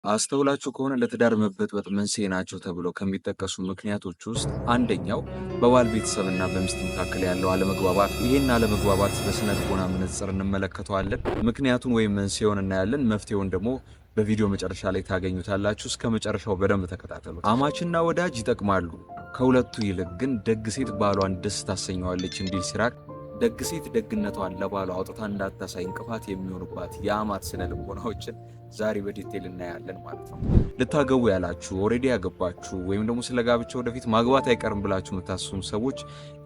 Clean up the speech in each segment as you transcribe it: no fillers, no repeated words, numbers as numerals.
አስተውላችሁ ከሆነ ለትዳር መበጥበጥ መንስኤ ናቸው ተብለው ከሚጠቀሱ ምክንያቶች ውስጥ አንደኛው በባል ቤተሰብና በሚስት መካከል ያለው አለመግባባት። ይህን አለመግባባት በስነ ልቦና መነጽር እንመለከተዋለን። ምክንያቱን ወይም መንስኤውን እናያለን። መፍትሄውን ደግሞ በቪዲዮ መጨረሻ ላይ ታገኙታላችሁ። እስከ መጨረሻው በደንብ ተከታተሉ። አማችና ወዳጅ ይጠቅማሉ፣ ከሁለቱ ይልቅ ግን ደግ ሴት ባሏን ደስ ታሰኘዋለች እንዲል ሲራክ ደግ ሴት ደግነቷን ለባሏ አውጥታ እንዳታሳይ እንቅፋት የሚሆኑባት የአማት ስነ ልቦናዎችን ዛሬ በዲቴል እናያለን ማለት ነው። ልታገቡ ያላችሁ ኦሬዲ ያገባችሁ ወይም ደግሞ ስለ ጋብቻ ወደፊት ማግባት አይቀርም ብላችሁ የምታስቡ ሰዎች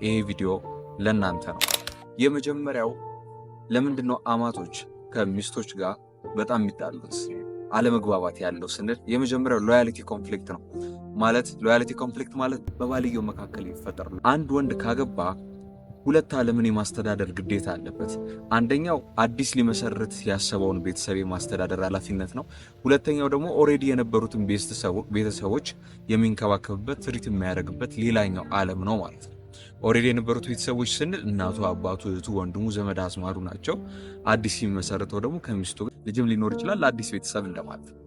ይሄ ቪዲዮ ለእናንተ ነው። የመጀመሪያው ለምንድነው አማቶች ከሚስቶች ጋር በጣም የሚጣሉት አለመግባባት ያለው ስንል የመጀመሪያው ሎያሊቲ ኮንፍሊክት ነው። ሎያሊቲ ኮንፍሊክት ማለት በባልየው መካከል ይፈጠር። አንድ ወንድ ካገባ ሁለት ዓለምን የማስተዳደር ግዴታ አለበት። አንደኛው አዲስ ሊመሰርት ያሰበውን ቤተሰብ የማስተዳደር ኃላፊነት ነው። ሁለተኛው ደግሞ ኦሬዲ የነበሩትን ቤተሰቦች የሚንከባከብበት ትሪት የሚያደርግበት ሌላኛው ዓለም ነው ማለት ነው። ኦሬዲ የነበሩት ቤተሰቦች ስንል እናቱ፣ አባቱ፣ እህቱ፣ ወንድሙ፣ ዘመድ አዝማዱ ናቸው። አዲስ የሚመሰርተው ደግሞ ከሚስቱ ልጅም ሊኖር ይችላል፣ ለአዲስ ቤተሰብ እንደማለት ነው።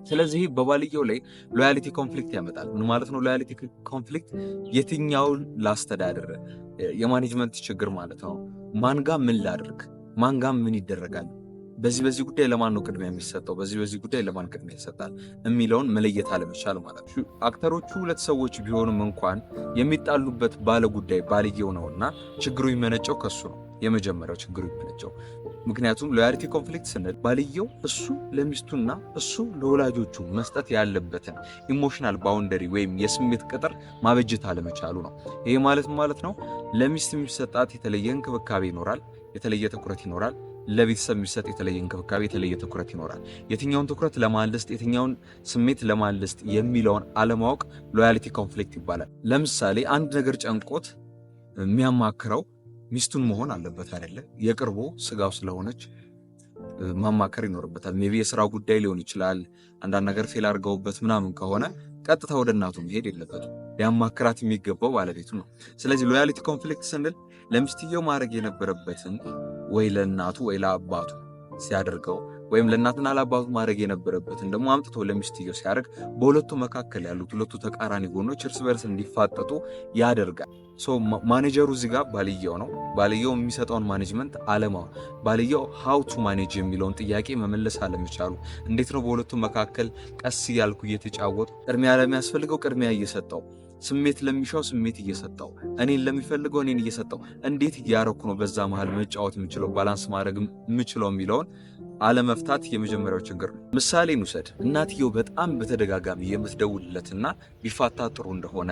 ስለዚህ በባልየው ላይ ሎያሊቲ ኮንፍሊክት ያመጣል። ምን ማለት ነው ሎያሊቲ ኮንፍሊክት? የትኛውን ላስተዳድር፣ የማኔጅመንት ችግር ማለት ነው። ማንጋ ምን ላድርግ፣ ማንጋ ምን ይደረጋል፣ በዚህ ጉዳይ ለማን ነው ቅድሚያ የሚሰጠው፣ በዚህ ጉዳይ ለማን ቅድሚያ ይሰጣል የሚለውን መለየት አለመቻል ማለት ነው። አክተሮቹ ሁለት ሰዎች ቢሆኑም እንኳን የሚጣሉበት ባለ ጉዳይ ባልየው ነውና ችግሩ የሚመነጨው ከሱ ነው። የመጀመሪያው ችግሩ የሚመነጨው ምክንያቱም ሎያሊቲ ኮንፍሊክት ስንል ባልየው እሱ ለሚስቱና እሱ ለወላጆቹ መስጠት ያለበትን ኢሞሽናል ባውንደሪ ወይም የስሜት ቅጥር ማበጀት አለመቻሉ ነው። ይሄ ማለት ነው ለሚስት የሚሰጣት የተለየ እንክብካቤ ይኖራል፣ የተለየ ትኩረት ይኖራል። ለቤተሰብ የሚሰጥ የተለየ እንክብካቤ፣ የተለየ ትኩረት ይኖራል። የትኛውን ትኩረት ለማልስጥ፣ የትኛውን ስሜት ለማልስጥ የሚለውን አለማወቅ ሎያሊቲ ኮንፍሊክት ይባላል። ለምሳሌ አንድ ነገር ጨንቆት የሚያማክረው ሚስቱን መሆን አለበት አይደለ? የቅርቡ ስጋው ስለሆነች ማማከር ይኖርበታል። ሜቢ የስራው ጉዳይ ሊሆን ይችላል። አንዳንድ ነገር ፌል አድርገውበት ምናምን ከሆነ ቀጥታ ወደ እናቱ መሄድ የለበትም። ሊያማክራት የሚገባው ባለቤቱ ነው። ስለዚህ ሎያሊቲ ኮንፍሊክት ስንል ለሚስትየው ማድረግ የነበረበትን ወይ ለእናቱ ወይ ለአባቱ ሲያደርገው ወይም ለእናትና ለአባቱ ማድረግ የነበረበትን ደግሞ አምጥቶ ለሚስትየው ሲያደርግ በሁለቱ መካከል ያሉት ሁለቱ ተቃራኒ ጎኖች እርስ በርስ እንዲፋጠጡ ያደርጋል። ማኔጀሩ እዚህ ጋር ባልየው ነው። ባልየው የሚሰጠውን ማኔጅመንት አለማው፣ ባልየው ሃው ቱ ማኔጅ የሚለውን ጥያቄ መመለስ አለመቻሉ፣ እንዴት ነው በሁለቱ መካከል ቀስ እያልኩ እየተጫወቱ ቅድሚያ ለሚያስፈልገው ቅድሚያ እየሰጠው፣ ስሜት ለሚሻው ስሜት እየሰጠው፣ እኔን ለሚፈልገው እኔን እየሰጠው፣ እንዴት እያረኩ ነው በዛ መሃል መጫወት የምችለው ባላንስ ማድረግ የምችለው የሚለውን አለመፍታት የመጀመሪያው ችግር ነው። ምሳሌ እንውሰድ። እናትየው በጣም በተደጋጋሚ የምትደውልለትና ቢፋታ ጥሩ እንደሆነ፣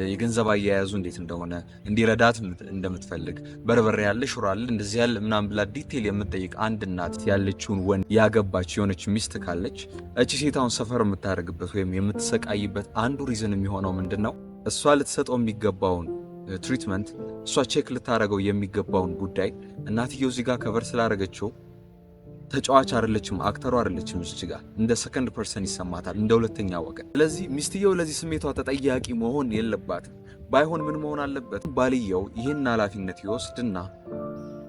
የገንዘብ አያያዙ እንዴት እንደሆነ፣ እንዲረዳት እንደምትፈልግ፣ በርበሬ ያለ ሽሮ አለ እንደዚህ ያለ ምናምን ብላ ዲቴል የምትጠይቅ አንድ እናት ያለችውን ወንድ ያገባች የሆነች ሚስት ካለች እቺ ሴታውን ሰፈር የምታደርግበት ወይም የምትሰቃይበት አንዱ ሪዝን የሚሆነው ምንድን ነው? እሷ ልትሰጠው የሚገባውን ትሪትመንት፣ እሷ ቼክ ልታደርገው የሚገባውን ጉዳይ እናትየው እዚህ ጋር ከቨር ስላደረገችው ተጫዋች አይደለችም፣ አክተሩ አይደለችም። እዚህ ጋር እንደ ሰከንድ ፐርሰን ይሰማታል፣ እንደ ሁለተኛ ወገን። ስለዚህ ሚስትየው ለዚህ ስሜቷ ተጠያቂ መሆን የለባትም። ባይሆን ምን መሆን አለበት? ባልየው ይህን ኃላፊነት ይወስድና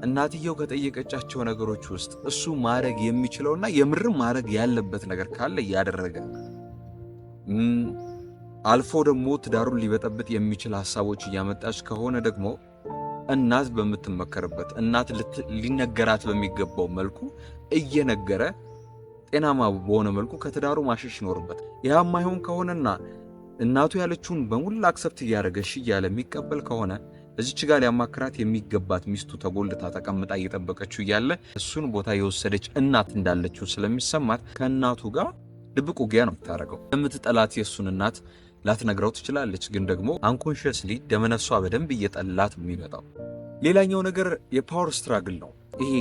እናትየው ከጠየቀቻቸው ነገሮች ውስጥ እሱ ማድረግ የሚችለውና የምርም ማድረግ ያለበት ነገር ካለ እያደረገ አልፎ ደግሞ ትዳሩን ሊበጠብጥ የሚችል ሀሳቦች እያመጣች ከሆነ ደግሞ እናት በምትመከርበት እናት ሊነገራት በሚገባው መልኩ እየነገረ ጤናማ በሆነ መልኩ ከትዳሩ ማሸሽ ይኖርበት። ያ ማይሆን ከሆነና እናቱ ያለችውን በሙሉ አክሰፕት እያደረገሽ እያለ የሚቀበል ከሆነ እዚች ጋር ሊያማክራት የሚገባት ሚስቱ ተጎልታ ተቀምጣ እየጠበቀችው እያለ እሱን ቦታ የወሰደች እናት እንዳለችው ስለሚሰማት ከእናቱ ጋር ድብቅ ውጊያ ነው የምታደርገው። የምትጠላት የእሱን እናት ላትነግረው ትችላለች፣ ግን ደግሞ አንኮንሽስሊ ደመነፍሷ በደንብ እየጠላት የሚመጣው። ሌላኛው ነገር የፓወር ስትራግል ነው። ይሄ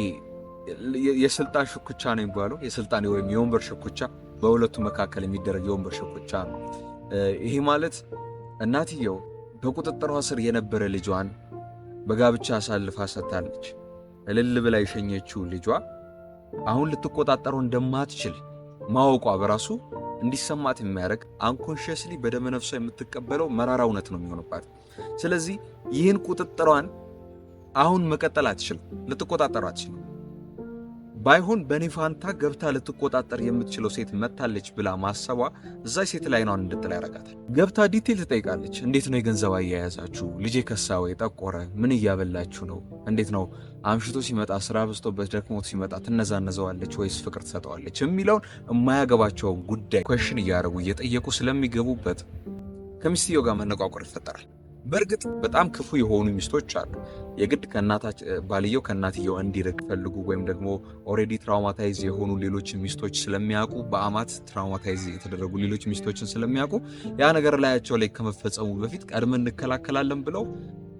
የስልጣን ሽኩቻ ነው የሚባለው። የስልጣን ወይም የወንበር ሽኩቻ፣ በሁለቱ መካከል የሚደረግ የወንበር ሽኩቻ ነው። ይሄ ማለት እናትየው በቁጥጥሯ ስር የነበረ ልጇን በጋብቻ አሳልፋ ሰጥታለች። እልል ብላ የሸኘችው ልጇ አሁን ልትቆጣጠረው እንደማትችል ማወቋ በራሱ እንዲሰማት የሚያደርግ አንኮንሽስሊ በደመነፍሷ የምትቀበለው መራራ እውነት ነው የሚሆንባት። ስለዚህ ይህን ቁጥጥሯን አሁን መቀጠል አትችልም፣ ልትቆጣጠሩ አትችልም። ባይሆን በኔ ፋንታ ገብታ ልትቆጣጠር የምትችለው ሴት መታለች ብላ ማሰቧ እዛ ሴት ላይ ነው እንድትል ያረጋታል። ገብታ ዲቴል ትጠይቃለች። እንዴት ነው የገንዘብ አያያዛችሁ? ልጄ ከሳ ወይ ጠቆረ? ምን እያበላችሁ ነው? እንዴት ነው አምሽቶ ሲመጣ ስራ በዝቶበት ደክሞት ሲመጣ ትነዛነዘዋለች ወይስ ፍቅር ትሰጠዋለች? የሚለውን የማያገባቸውን ጉዳይ ኮሽን እያደረጉ እየጠየቁ ስለሚገቡበት ከሚስትየው ጋር መነቋቆር ይፈጠራል። በእርግጥ በጣም ክፉ የሆኑ ሚስቶች አሉ። የግድ ባልየው ከእናትየው እንዲርቅ ፈልጉ ወይም ደግሞ ኦሬዲ ትራውማታይዝ የሆኑ ሌሎች ሚስቶች ስለሚያውቁ በአማት ትራውማታይዝ የተደረጉ ሌሎች ሚስቶችን ስለሚያውቁ ያ ነገር ላያቸው ላይ ከመፈጸሙ በፊት ቀድመን እንከላከላለን ብለው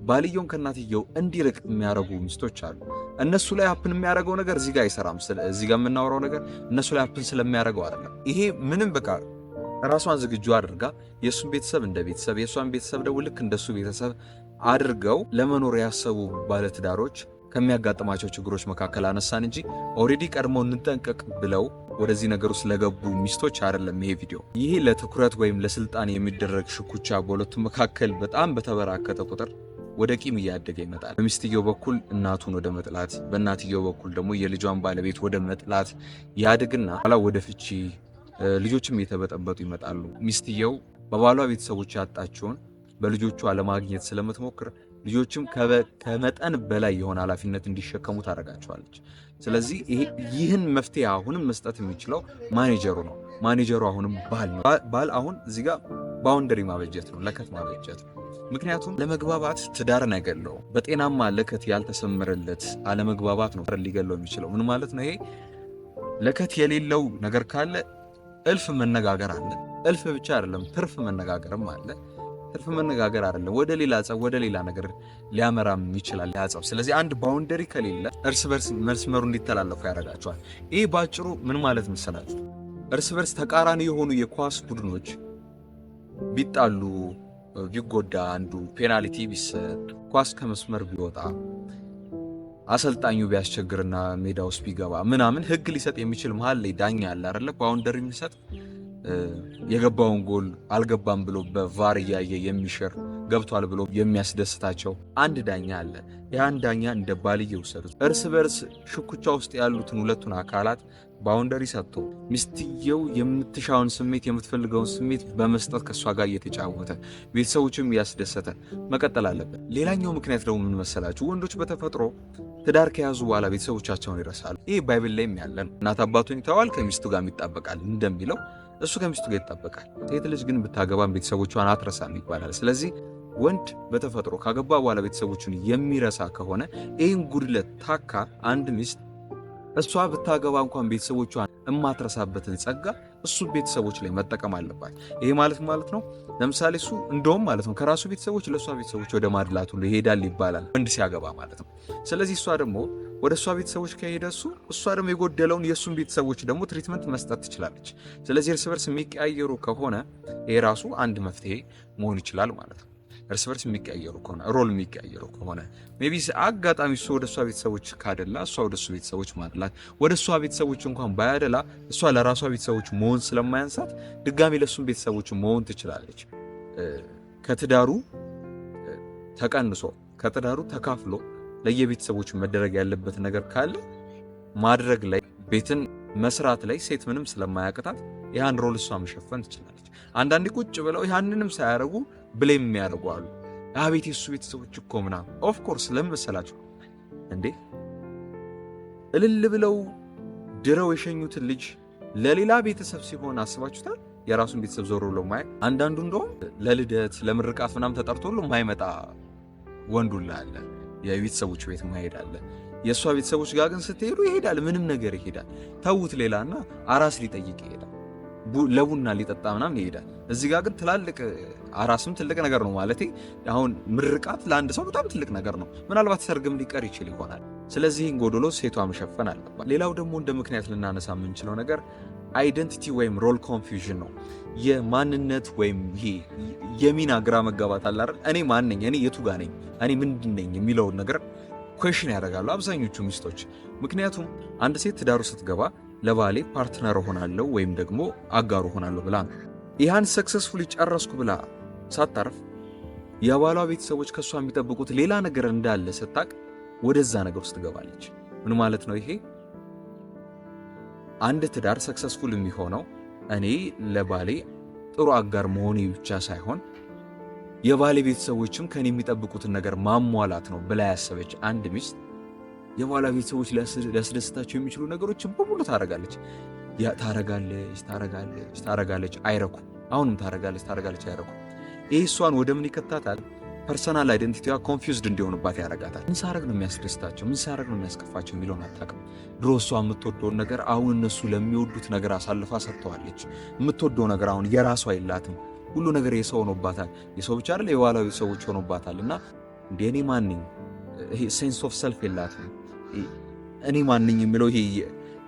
ባልየውን ከእናትየው እንዲርቅ የሚያደርጉ ሚስቶች አሉ። እነሱ ላይ ሀፕን የሚያደርገው ነገር እዚህ ጋር አይሰራም። እዚህ ጋር የምናወራው ነገር እነሱ ላይ ሀፕን ስለሚያደርገው አይደለም። ይሄ ምንም በቃ ራሷን ዝግጁ አድርጋ የእሱን ቤተሰብ እንደ ቤተሰብ የእሷን ቤተሰብ ደግሞ ልክ እንደሱ ቤተሰብ አድርገው ለመኖር ያሰቡ ባለትዳሮች ከሚያጋጥማቸው ችግሮች መካከል አነሳን እንጂ ኦሬዲ ቀድመው እንጠንቀቅ ብለው ወደዚህ ነገር ውስጥ ለገቡ ሚስቶች አይደለም ይሄ ቪዲዮ። ይሄ ለትኩረት ወይም ለስልጣን የሚደረግ ሽኩቻ በሁለቱም መካከል በጣም በተበራከተ ቁጥር ወደ ቂም እያደገ ይመጣል። በሚስትየው በኩል እናቱን ወደ መጥላት፣ በእናትየው በኩል ደግሞ የልጇን ባለቤት ወደ መጥላት ያድግና ኋላ ወደ ፍቺ ልጆችም እየተበጠበጡ ይመጣሉ። ሚስትየው በባሏ ቤተሰቦች ያጣቸውን በልጆቿ ለማግኘት ስለምትሞክር ልጆችም ከመጠን በላይ የሆነ ኃላፊነት እንዲሸከሙ ታደርጋቸዋለች። ስለዚህ ይህን መፍትሄ አሁንም መስጠት የሚችለው ማኔጀሩ ነው። ማኔጀሩ አሁንም ባል ነው። ባል አሁን እዚህ ጋር ባውንደሪ ማበጀት ነው፣ ለከት ማበጀት ነው። ምክንያቱም ለመግባባት ትዳርን አይገለው። በጤናማ ለከት ያልተሰመረለት አለመግባባት ነው ሊገለው የሚችለው። ምን ማለት ነው? ይሄ ለከት የሌለው ነገር ካለ እልፍ መነጋገር አለ። እልፍ ብቻ አይደለም ትርፍ መነጋገርም አለ። ትርፍ መነጋገር አይደለም ወደ ሌላ ጸብ፣ ወደ ሌላ ነገር ሊያመራም ይችላል ያጸብ። ስለዚህ አንድ ባውንደሪ ከሌለ እርስ በርስ መስመሩ እንዲተላለፉ ያደርጋቸዋል። ይህ ባጭሩ ምን ማለት መሰላችሁ? እርስ በርስ ተቃራኒ የሆኑ የኳስ ቡድኖች ቢጣሉ፣ ቢጎዳ፣ አንዱ ፔናልቲ ቢሰጥ፣ ኳስ ከመስመር ቢወጣ፣ አሰልጣኙ ቢያስቸግርና ሜዳ ውስጥ ቢገባ ምናምን ህግ ሊሰጥ የሚችል መሀል ላይ ዳኛ አለ አይደለ? ባውንደሪ የሚሰጥ የገባውን ጎል አልገባም ብሎ በቫር እያየ የሚሽር ገብቷል ብሎ የሚያስደስታቸው አንድ ዳኛ አለ። ያን ዳኛ እንደ ባልየ ውሰዱት። እርስ በርስ ሽኩቻ ውስጥ ያሉትን ሁለቱን አካላት ባውንደሪ ሰጥቶ ሚስትየው የምትሻውን ስሜት የምትፈልገውን ስሜት በመስጠት ከሷ ጋር እየተጫወተ ቤተሰቦችም እያስደሰተ መቀጠል አለበት። ሌላኛው ምክንያት ደግሞ ምን መሰላችሁ? ወንዶች በተፈጥሮ ትዳር ከያዙ በኋላ ቤተሰቦቻቸውን ይረሳሉ። ይህ ባይብል ላይም ያለ ነው። እናት አባቱን ይተዋል፣ ከሚስቱ ጋር ይጣበቃል እንደሚለው እሱ ከሚስቱ ጋር ይጣበቃል። ሴት ልጅ ግን ብታገባም ቤተሰቦቿን አትረሳም ይባላል። ስለዚህ ወንድ በተፈጥሮ ካገባ በኋላ ቤተሰቦቹን የሚረሳ ከሆነ ይህን ጉድለት ታካ አንድ ሚስት እሷ ብታገባ እንኳን ቤተሰቦቿን የማትረሳበትን ጸጋ እሱ ቤተሰቦች ላይ መጠቀም አለባት። ይሄ ማለት ነው ለምሳሌ እሱ እንደውም ማለት ነው ከራሱ ቤተሰቦች ለእሷ ቤተሰቦች ወደ ማድላት ሁሉ ይሄዳል ይባላል ወንድ ሲያገባ ማለት ነው። ስለዚህ እሷ ደግሞ ወደ እሷ ቤተሰቦች ከሄደ እሷ ደግሞ የጎደለውን የእሱን ቤተሰቦች ደግሞ ትሪትመንት መስጠት ትችላለች። ስለዚህ እርስ በርስ የሚቀያየሩ ከሆነ ይሄ ራሱ አንድ መፍትሄ መሆን ይችላል ማለት ነው። እርስ በርስ የሚቀያየሩ ከሆነ ሮል የሚቀያየሩ ከሆነ ሜቢ አጋጣሚ እሱ ወደ እሷ ቤተሰቦች ካደላ እሷ ወደ እሱ ቤተሰቦች ማድላት፣ ወደ እሷ ቤተሰቦች እንኳን ባያደላ እሷ ለራሷ ቤተሰቦች መሆን ስለማያንሳት ድጋሚ ለእሱም ቤተሰቦች መሆን ትችላለች። ከትዳሩ ተቀንሶ ከትዳሩ ተካፍሎ ለየቤተሰቦች መደረግ ያለበት ነገር ካለ ማድረግ ላይ ቤትን መስራት ላይ ሴት ምንም ስለማያቅታት ያን ሮል እሷ መሸፈን ትችላለች። አንዳንዴ ቁጭ ብለው ያንንም ሳያደርጉ ብሌም የሚያደርጉ አሉ። አቤት የሱ ቤተሰቦች እኮ ምናምን። ኦፍ ኮርስ ለምን መሰላችሁ እንዴ እልል ብለው ድረው የሸኙትን ልጅ ለሌላ ቤተሰብ ሲሆን አስባችሁታል? የራሱን ቤተሰብ ዞር ብሎ ማይ አንዳንዱ እንደውም ለልደት ለምርቃት ምናምን ተጠርቶ ሁሉ ማይመጣ ወንዱላ አለ። የቤተሰቦች ቤት ማይሄድ አለ። የእሷ ቤተሰቦች ጋር ግን ስትሄዱ ይሄዳል። ምንም ነገር ይሄዳል። ተውት ሌላና አራስ ሊጠይቅ ይሄዳል። ለቡና ሊጠጣ ምናምን ይሄዳል። እዚህ ጋር ግን ትላልቅ አራስም ትልቅ ነገር ነው ማለት አሁን ምርቃት ለአንድ ሰው በጣም ትልቅ ነገር ነው። ምናልባት ሰርግም ሊቀር ይችል ይሆናል። ስለዚህ ጎዶሎ ሴቷ መሸፈን አለባት። ሌላው ደግሞ እንደ ምክንያት ልናነሳ የምንችለው ነገር አይደንቲቲ ወይም ሮል ኮንፊውዥን ነው። የማንነት ወይም ይሄ የሚና ግራ መጋባት አለ አይደል? እኔ ማን ነኝ? እኔ የቱ ጋር ነኝ? እኔ ምንድን ነኝ የሚለውን ነገር ኩዌሽን ያደርጋሉ አብዛኞቹ ሚስቶች። ምክንያቱም አንድ ሴት ትዳሩ ስትገባ ለባሌ ፓርትነር ሆናለሁ ወይም ደግሞ አጋሩ ሆናለሁ ብላ ነው። ይህን ሰክሰስፉሊ ጨረስኩ ብላ ሳታርፍ የባሏ ቤተሰቦች ከሷ የሚጠብቁት ሌላ ነገር እንዳለ ስታቅ ወደዛ ነገር ውስጥ ትገባለች። ምን ማለት ነው ይሄ? አንድ ትዳር ሰክሰስፉል የሚሆነው እኔ ለባሌ ጥሩ አጋር መሆኔ ብቻ ሳይሆን የባሌ ቤተሰቦችም ከኔ የሚጠብቁትን ነገር ማሟላት ነው ብላ ያሰበች አንድ ሚስት የባሏ ቤተሰቦች ሊያስደስታቸው የሚችሉ ነገሮችን በሙሉ ታረጋለች፣ አይረኩም። አሁንም ታረጋለች፣ አይረኩም። ይህ እሷን ወደ ምን ይከታታል? ፐርሰናል አይደንቲቲዋ ኮንፊውዝድ እንዲሆንባት ያረጋታል። ምን ሳረግ ነው የሚያስደስታቸው፣ ምን ሳረግ ነው የሚያስከፋቸው የሚለውን አታውቅም። ድሮ እሷ የምትወደውን ነገር አሁን እነሱ ለሚወዱት ነገር አሳልፋ ሰጥተዋለች። የምትወደው ነገር አሁን የራሷ የላትም። ሁሉ ነገር የሰው ሆኖባታል። የሰው ብቻ አይደል የባሏ ቤተሰቦች ሆኖባታል። እና እንደ እኔ ማንኝ ይሄ ሴንስ ኦፍ ሰልፍ የላትም። እኔ ማንኝ የሚለው ይሄ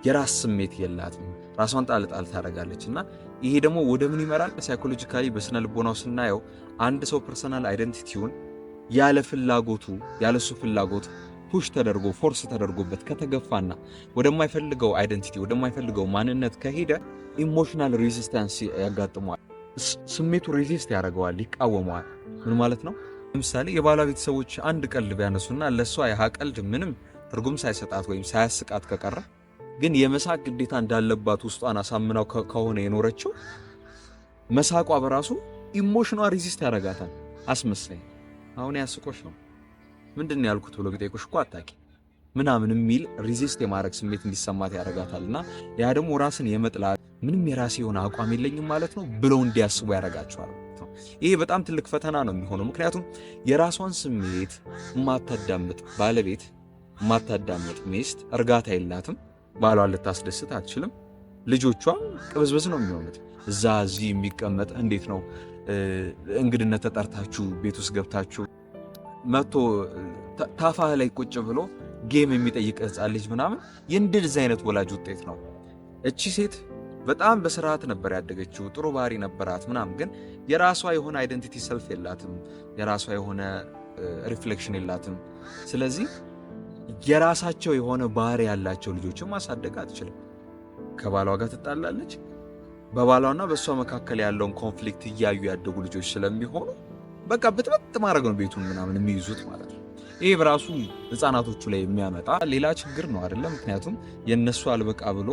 የራስ ስሜት የላትም። ራሷን ጣል ታደርጋለች። እና ይሄ ደግሞ ወደ ምን ይመራል? ሳይኮሎጂካሊ በስነ ልቦናው ስናየው አንድ ሰው ፐርሰናል አይደንቲቲውን ያለሱ ፍላጎት ፑሽ ተደርጎ ፎርስ ተደርጎበት ከተገፋና ወደማይፈልገው አይደንቲቲ ወደማይፈልገው ማንነት ከሄደ ኢሞሽናል ሬዚስታንስ ያጋጥመዋል። ስሜቱ ሬዚስት ያደርገዋል፣ ይቃወመዋል። ምን ማለት ነው? ለምሳሌ የባሏ ቤተሰቦች አንድ ቀልድ ቢያነሱና ለሷ ያ ቀልድ ምንም ትርጉም ሳይሰጣት ወይም ሳያስቃት ከቀረ ግን የመሳቅ ግዴታ እንዳለባት ውስጧን አሳምናው ከሆነ የኖረችው መሳቋ በራሱ ኢሞሽኗ ሬዚስት ያደርጋታል። አስመሳይ አሁን ያስቆሽ ነው ምንድን ያልኩት ብሎ ቢጠይቁሽ እኮ አታቂ ምናምን የሚል ሬዚስት የማድረግ ስሜት እንዲሰማት ያደርጋታልና ያ ደግሞ ራስን የመጥላት ምንም የራሴ የሆነ አቋም የለኝም ማለት ነው ብለው እንዲያስቡ ያደርጋቸዋል። ይሄ በጣም ትልቅ ፈተና ነው የሚሆነው። ምክንያቱም የራሷን ስሜት የማታዳምጥ ባለቤት የማታዳምጥ ሚስት እርጋታ የላትም። ባሏን ልታስደስት አትችልም። ልጆቿ ቅብዝብዝ ነው የሚሆኑት። እዚህ የሚቀመጥ እንዴት ነው እንግድነት ተጠርታችሁ ቤት ውስጥ ገብታችሁ መጥቶ ታፋህ ላይ ቁጭ ብሎ ጌም የሚጠይቅ ሕፃን ልጅ ምናምን የእንደዚህ አይነት ወላጅ ውጤት ነው። እቺ ሴት በጣም በስርዓት ነበር ያደገችው፣ ጥሩ ባህሪ ነበራት ምናምን፣ ግን የራሷ የሆነ አይደንቲቲ ሰልፍ የላትም፣ የራሷ የሆነ ሪፍሌክሽን የላትም። ስለዚህ የራሳቸው የሆነ ባህሪ ያላቸው ልጆችን ማሳደግ አትችልም። ከባሏ ጋር ትጣላለች። በባሏና በእሷ መካከል ያለውን ኮንፍሊክት እያዩ ያደጉ ልጆች ስለሚሆኑ በቃ ብጥብጥ ማድረግ ነው ቤቱን ምናምን የሚይዙት ማለት ነው። ይሄ በራሱ ህፃናቶቹ ላይ የሚያመጣ ሌላ ችግር ነው አይደለም? ምክንያቱም የነሱ አልበቃ ብሎ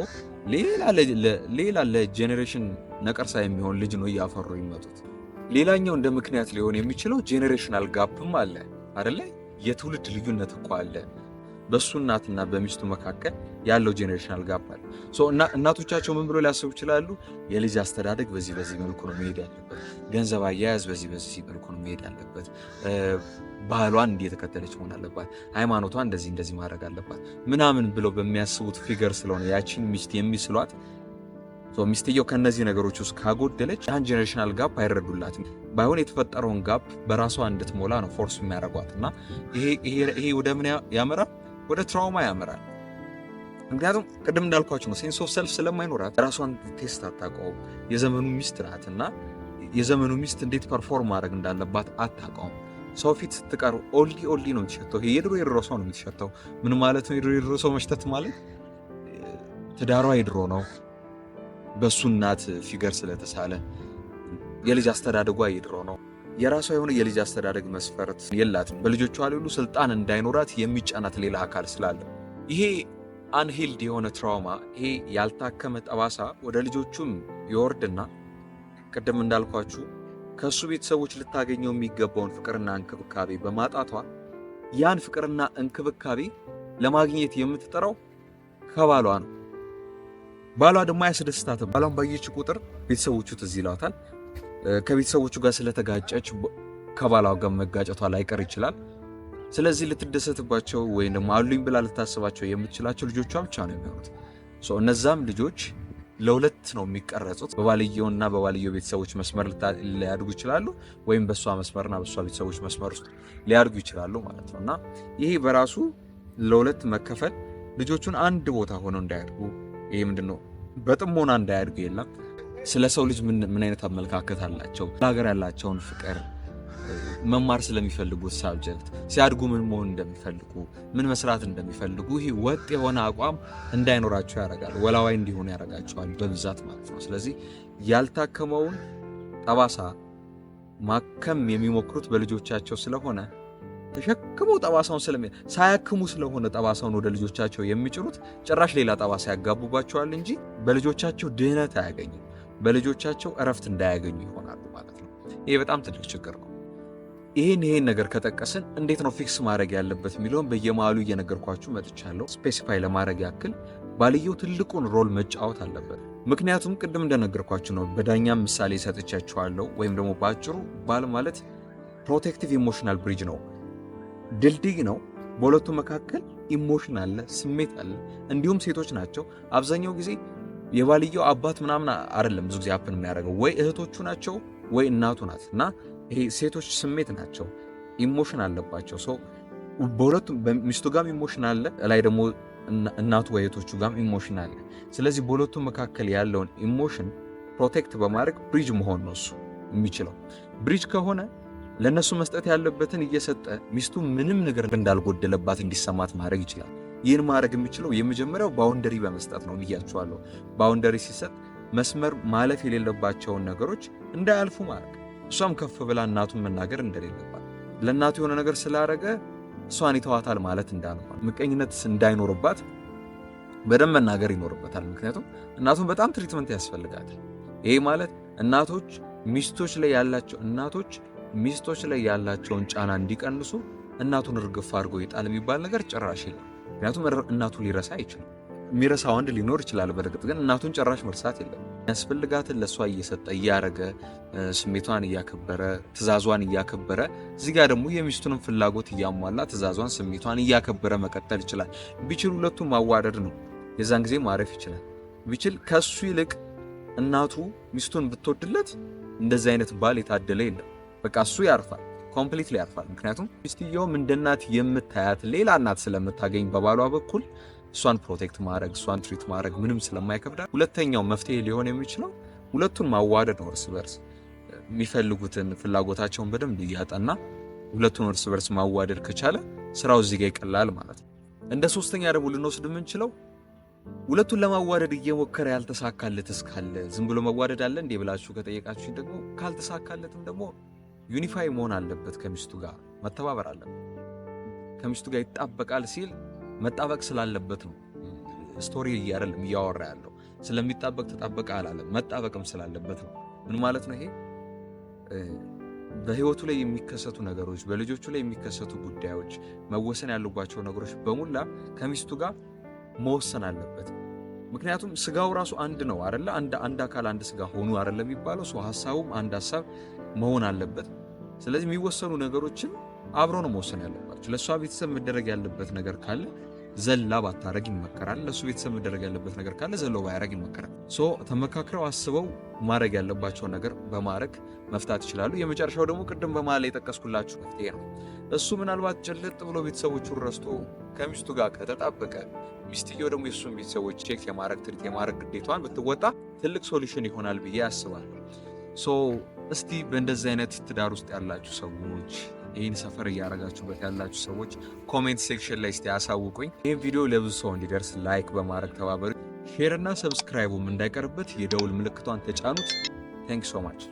ሌላ ለጄኔሬሽን ነቀርሳ የሚሆን ልጅ ነው እያፈሩ ይመጡት። ሌላኛው እንደ ምክንያት ሊሆን የሚችለው ጄኔሬሽናል ጋፕም አለ አይደለ? የትውልድ ልዩነት እኮ አለ። በሱ እናትና በሚስቱ መካከል ያለው ጄኔሬሽናል ጋፕ አለ። እናቶቻቸው ምን ብሎ ሊያስቡ ይችላሉ? የልጅ አስተዳደግ በዚህ መልኩ ነው መሄድ ያለበት፣ ገንዘብ አያያዝ በዚህ መልኩ ነው መሄድ ያለበት፣ ባህሏን እየተከተለች መሆን አለባት፣ ሃይማኖቷን እንደዚህ ማድረግ አለባት ምናምን ብለው በሚያስቡት ፊገር ስለሆነ ያቺን ሚስት የሚስሏት ሚስትየው ከነዚህ ነገሮች ውስጥ ካጎደለች ያን ጄኔሬሽናል ጋፕ አይረዱላትም። ባይሆን የተፈጠረውን ጋፕ በራሷ እንድትሞላ ነው ፎርስ የሚያደርጓት እና ይሄ ወደ ምን ያመራል? ወደ ትራውማ ያመራል። ምክንያቱም ቅድም እንዳልኳችሁ ነው፣ ሴንስ ኦፍ ሰልፍ ስለማይኖራት ራሷን ቴስት አታውቀውም። የዘመኑ ሚስት ናት እና የዘመኑ ሚስት እንዴት ፐርፎርም ማድረግ እንዳለባት አታውቀውም። ሰው ፊት ስትቀርብ ኦልዲ ነው የምትሸተው። ይሄ የድሮ ሰው ነው የምትሸተው። ምን ማለት ነው የድሮ ሰው መሽተት ማለት? ትዳሯ የድሮ ነው በሱ እናት ፊገር ስለተሳለ። የልጅ አስተዳደጓ የድሮ ነው። የራሷ የሆነ የልጅ አስተዳደግ መስፈርት የላትም። በልጆቿ ላይ ሁሉ ስልጣን እንዳይኖራት የሚጫናት ሌላ አካል ስላለ ይሄ አንሄልድ የሆነ ትራውማ፣ ይሄ ያልታከመ ጠባሳ ወደ ልጆቹም ይወርድና ቅድም እንዳልኳችሁ ከሱ ቤተሰቦች ልታገኘው የሚገባውን ፍቅርና እንክብካቤ በማጣቷ ያን ፍቅርና እንክብካቤ ለማግኘት የምትጠራው ከባሏ ነው። ባሏ ደግሞ አያስደስታትም። ባሏን ባየች ቁጥር ቤተሰቦቹ ትዝ ይላታል። ከቤተሰቦቹ ጋር ስለተጋጨች ከባሏ ጋር መጋጨቷ ላይቀር ይችላል። ስለዚህ ልትደሰትባቸው ወይም ደግሞ አሉኝ ብላ ልታስባቸው የምትችላቸው ልጆቿ ብቻ ነው የሚሆኑት። እነዛም ልጆች ለሁለት ነው የሚቀረጹት። በባልየውና በባልየው ቤተሰቦች መስመር ሊያድጉ ይችላሉ፣ ወይም በሷ መስመርና በሷ ቤተሰቦች መስመር ውስጥ ሊያድጉ ይችላሉ ማለት ነው። እና ይሄ በራሱ ለሁለት መከፈል ልጆቹን አንድ ቦታ ሆነው እንዳያድጉ፣ ይሄ ምንድነው በጥሞና እንዳያድጉ የለም ስለ ሰው ልጅ ምን አይነት አመለካከት አላቸው፣ ለሀገር ያላቸውን ፍቅር፣ መማር ስለሚፈልጉት ሳብጀክት፣ ሲያድጉ ምን መሆን እንደሚፈልጉ፣ ምን መስራት እንደሚፈልጉ ይሄ ወጥ የሆነ አቋም እንዳይኖራቸው ያደርጋል። ወላዋይ እንዲሆኑ ያደርጋቸዋል በብዛት ማለት ነው። ስለዚህ ያልታከመውን ጠባሳ ማከም የሚሞክሩት በልጆቻቸው ስለሆነ ተሸክመው ጠባሳውን ሳያክሙ ስለሆነ ጠባሳውን ወደ ልጆቻቸው የሚጭኑት ጭራሽ ሌላ ጠባሳ ያጋቡባቸዋል እንጂ በልጆቻቸው ድህነት አያገኙም። በልጆቻቸው እረፍት እንዳያገኙ ይሆናሉ ማለት ነው። ይሄ በጣም ትልቅ ችግር ነው። ይሄን ነገር ከጠቀስን እንዴት ነው ፊክስ ማድረግ ያለበት የሚለውን በየመሃሉ እየነገርኳችሁ መጥቻለሁ። ስፔሲፋይ ለማድረግ ያክል ባልየው ትልቁን ሮል መጫወት አለበት። ምክንያቱም ቅድም እንደነገርኳችሁ ነው፣ በዳኛም ምሳሌ ሰጥቻችኋለሁ። ወይም ደግሞ በአጭሩ ባል ማለት ፕሮቴክቲቭ ኢሞሽናል ብሪጅ ነው፣ ድልድይ ነው። በሁለቱ መካከል ኢሞሽን አለ፣ ስሜት አለ። እንዲሁም ሴቶች ናቸው አብዛኛው ጊዜ የባልየው አባት ምናምን አይደለም ብዙ ጊዜ አፕን የሚያደርገው ወይ እህቶቹ ናቸው ወይ እናቱ ናት። እና ይሄ ሴቶች ስሜት ናቸው፣ ኢሞሽን አለባቸው። ሰው በሁለቱም በሚስቱ ጋርም ኢሞሽን አለ፣ ላይ ደግሞ እናቱ ወይ እህቶቹ ጋርም ኢሞሽን አለ። ስለዚህ በሁለቱም መካከል ያለውን ኢሞሽን ፕሮቴክት በማድረግ ብሪጅ መሆን ነው እሱ የሚችለው። ብሪጅ ከሆነ ለነሱ መስጠት ያለበትን እየሰጠ ሚስቱ ምንም ነገር እንዳልጎደለባት እንዲሰማት ማድረግ ይችላል። ይህን ማድረግ የሚችለው የመጀመሪያው ባውንደሪ በመስጠት ነው ብያቸዋለሁ። ባውንደሪ ሲሰጥ መስመር ማለፍ የሌለባቸውን ነገሮች እንዳያልፉ ማድረግ። እሷም ከፍ ብላ እናቱን መናገር እንደሌለባት፣ ለእናቱ የሆነ ነገር ስላደረገ እሷን ይተዋታል ማለት እንዳልሆነ፣ ምቀኝነት እንዳይኖርባት በደንብ መናገር ይኖርበታል። ምክንያቱም እናቱን በጣም ትሪትመንት ያስፈልጋታል። ይሄ ማለት እናቶች ሚስቶች ላይ ያላቸውን ጫና እንዲቀንሱ እናቱን እርግፍ አድርጎ ይጣል የሚባል ነገር ጭራሽ የለም። ምክንያቱም እናቱን ሊረሳ አይችልም። የሚረሳ ወንድ ሊኖር ይችላል በርግጥ፣ ግን እናቱን ጭራሽ መርሳት የለም። ያስፈልጋትን ለእሷ እየሰጠ እያረገ፣ ስሜቷን እያከበረ፣ ትእዛዟን እያከበረ፣ እዚህ ጋር ደግሞ የሚስቱንም ፍላጎት እያሟላ ትእዛዟን፣ ስሜቷን እያከበረ መቀጠል ይችላል። ቢችል ሁለቱም ማዋደድ ነው። የዛን ጊዜ ማረፍ ይችላል። ቢችል ከሱ ይልቅ እናቱ ሚስቱን ብትወድለት እንደዚህ አይነት ባል የታደለ የለም። በቃ እሱ ያርፋል፣ ኮምፕሊትሊ ያርፋል። ምክንያቱም ሚስትየውም እንደ እናት የምታያት ሌላ እናት ስለምታገኝ በባሏ በኩል እሷን ፕሮቴክት ማድረግ፣ እሷን ትሪት ማድረግ ምንም ስለማይከብዳል። ሁለተኛው መፍትሄ ሊሆን የሚችለው ሁለቱን ማዋደድ ነው። እርስ በርስ የሚፈልጉትን ፍላጎታቸውን በደንብ እያጠና ሁለቱን እርስ በርስ ማዋደድ ከቻለ ስራው እዚህ ጋር ይቀላል ማለት ነው። እንደ ሶስተኛ ደግሞ ልንወስድ የምንችለው ሁለቱን ለማዋደድ እየሞከረ ያልተሳካለት እስካለ ዝም ብሎ መዋደድ አለ እንዴ ብላችሁ ከጠየቃችሁ ደግሞ ካልተሳካለትም ደግሞ ዩኒፋይ መሆን አለበት። ከሚስቱ ጋር መተባበር አለበት። ከሚስቱ ጋር ይጣበቃል ሲል መጣበቅ ስላለበት ነው። ስቶሪ አይደለም እያወራ ያለው። ስለሚጣበቅ ተጣበቀ አላለም፣ መጣበቅም ስላለበት ነው። ምን ማለት ነው ይሄ? በህይወቱ ላይ የሚከሰቱ ነገሮች፣ በልጆቹ ላይ የሚከሰቱ ጉዳዮች፣ መወሰን ያሉባቸው ነገሮች በሙላ ከሚስቱ ጋር መወሰን አለበት። ምክንያቱም ስጋው ራሱ አንድ ነው አይደለ? አንድ አካል አንድ ስጋ ሆኑ አይደለ የሚባለው። ሰው ሐሳቡም አንድ ሐሳብ መሆን አለበት። ስለዚህ የሚወሰኑ ነገሮችን አብሮ ነው መወሰን ያለባቸው። ለሷ ቤተሰብ መደረግ ያለበት ነገር ካለ ዘላ ባታረግ ይመከራል። ለሱ ቤተሰብ መደረግ ያለበት ነገር ካለ ዘሎ ባያረግ ይመከራል። ተመካክረው አስበው ማድረግ ያለባቸውን ነገር በማድረግ መፍታት ይችላሉ። የመጨረሻው ደግሞ ቅድም በመሃል የጠቀስኩላችሁ መፍትሄ ነው። እሱ ምናልባት ጭልጥ ብሎ ቤተሰቦቹን ረስቶ ከሚስቱ ጋር ከተጣበቀ፣ ሚስትየው ደግሞ የሱን ቤተሰቦች ቼክ የማድረግ ትሪት የማድረግ ግዴታዋን ብትወጣ ትልቅ ሶሉሽን ይሆናል ብዬ አስባለሁ። እስቲ በእንደዚህ አይነት ትዳር ውስጥ ያላችሁ ሰዎች፣ ይህን ሰፈር እያደረጋችሁበት ያላችሁ ሰዎች ኮሜንት ሴክሽን ላይ እስቲ አሳውቁኝ። ይህን ቪዲዮ ለብዙ ሰው እንዲደርስ ላይክ በማድረግ ተባበሩ። ሼር እና ሰብስክራይቡም እንዳይቀርበት የደውል ምልክቷን ተጫኑት። ታንክ ሶ ማች